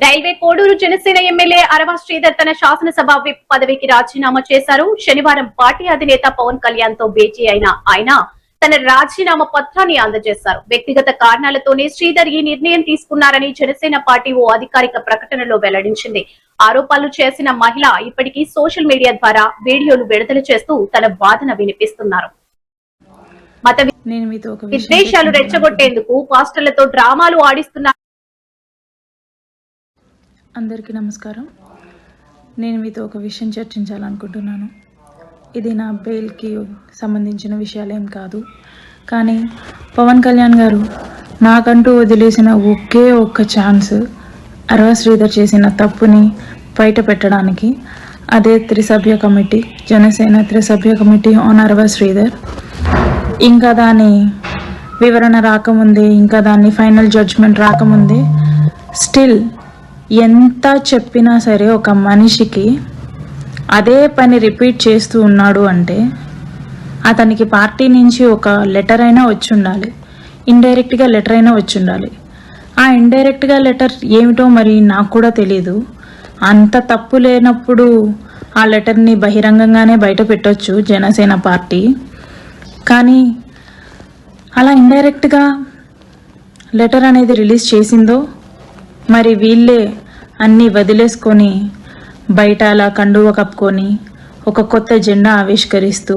Railway Koduru Janasena MLA అరవ శ్రీధర్ తన శాసనసభ whip పదవికి రాజీనామా చేశారు. శనివారం పార్టీ అధినేత పవన్ కళ్యాణ్ తో భేటీ అయిన ఆయన తన రాజీనామా పత్రాన్ని అందజేశారు. వ్యక్తిగత కారణాలతోనే శ్రీధర్ ఈ నిర్ణయం తీసుకున్నారని జనసేన పార్టీ ఓ అధికారిక ప్రకటనలో వెల్లడించింది. ఆరోపణలు చేసిన మహిళ ఇప్పటికీ సోషల్ మీడియా ద్వారా వీడియోలు విడుదల చేస్తూ తన వాదన వినిపిస్తున్నారు. మత విద్వేషాలు రెచ్చగొట్టేందుకు పాస్టర్లతో డ్రామాలు ఆడిస్తున్నారు. అందరికీ నమస్కారం. నేను మీతో ఒక విషయం చర్చించాలనుకుంటున్నాను. ఇది నా బెయిల్కి సంబంధించిన విషయాలేం కాదు, కానీ పవన్ కళ్యాణ్ గారు నాకంటూ వదిలేసిన ఒకే ఒక్క ఛాన్స్ అరవ శ్రీధర్ చేసిన తప్పుని బయట పెట్టడానికి. అదే త్రిసభ్య కమిటీ, జనసేన త్రిసభ్య కమిటీ ఆన్ అరవ శ్రీధర్. ఇంకా దాని వివరణ రాకముందే, ఇంకా దాన్ని ఫైనల్ జడ్జ్మెంట్ రాకముందే స్టిల్ ఎంత చెప్పినా సరే ఒక మనిషికి అదే పని రిపీట్ చేస్తూ ఉన్నాడు అంటే అతనికి పార్టీ నుంచి ఒక లెటర్ అయినా వచ్చి ఉండాలి, ఇండైరెక్ట్గా లెటర్ అయినా వచ్చి ఉండాలి. ఆ ఇండైరెక్ట్గా లెటర్ ఏమిటో మరి నాకు కూడా తెలీదు. అంత తప్పు లేనప్పుడు ఆ లెటర్ని బహిరంగంగానే బయట పెట్టొచ్చు జనసేన పార్టీ. కానీ అలా ఇండైరెక్ట్గా లెటర్ అనేది రిలీజ్ చేసిందో మరి వీళ్ళే అన్నీ వదిలేసుకొని బయట అలా కండువ కప్పుకొని ఒక కొత్త జెండా ఆవిష్కరిస్తూ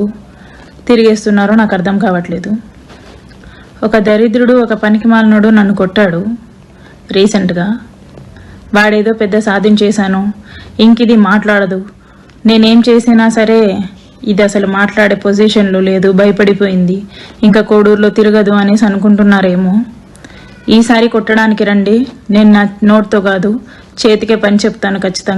తిరిగేస్తున్నారో నాకు అర్థం కావట్లేదు. ఒక దరిద్రుడు, ఒక పనికిమాలినోడు నన్ను కొట్టాడు రీసెంట్గా. వాడేదో పెద్ద సాధించేశాను, ఇంకిది మాట్లాడదు, నేనేం చేసినా సరే ఇది అసలు మాట్లాడే పొజిషన్లో లేదు, భయపడిపోయింది, ఇంకా కోడూరులో తిరగదు అనేసి అనుకుంటున్నారేమో. ఈసారి కొట్టడానికి రండి, నేను నా నోట్తో కాదు చేతికే పని చెప్తాను ఖచ్చితంగా.